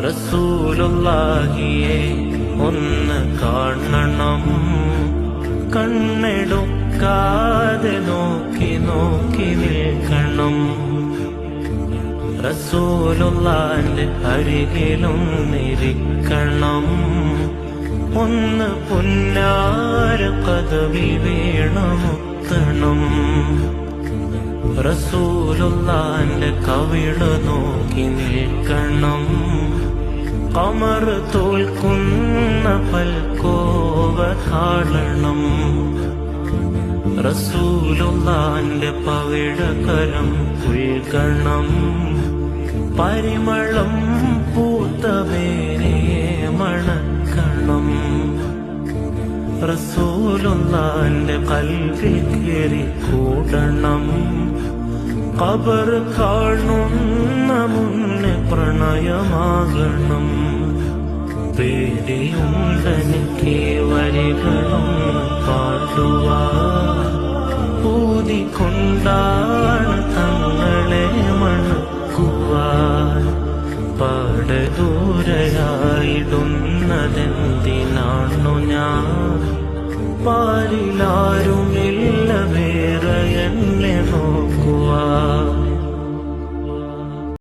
റസൂലുള്ളാഹിയെ ഒന്ന് കാണണം, കണ്ണെടുക്കാതെ നോക്കി നോക്കി നിൽക്കണം. റസൂലുള്ളാന്റെ അരികിലൊന്നിരിക്കണം, ഒന്ന് പുന്നാര പദവി വീണമുത്തണം. റസൂലുള്ളാന്റെ കവിള് നോക്കി നിൽക്കണം, ഖമർ തോൽക്കുന്ന പൽക്കോവ കാണണം. റസൂലുള്ളാന്റെ പവിഴകരം പുൽകണം, പരിമളം പൂത്തവേനെ മണക്കണം. റസൂലുള്ളാന്റെ ഖൽബിൽ കേറി കൂടണം, ഖബർ കാണുന്ന മുന്നേ പ്രണയമാകണം. പേടിയുണ്ടെനിക്ക് വരികളൊന്ന് പാടുവാൻ, ഊതിക്കൊണ്ടാണ് തങ്ങളെ മണക്കുവാൻ. പാടെ ദൂരയായിടുന്നതെന്തിനാണു ഞാൻ, പാലിലാരുമില്ല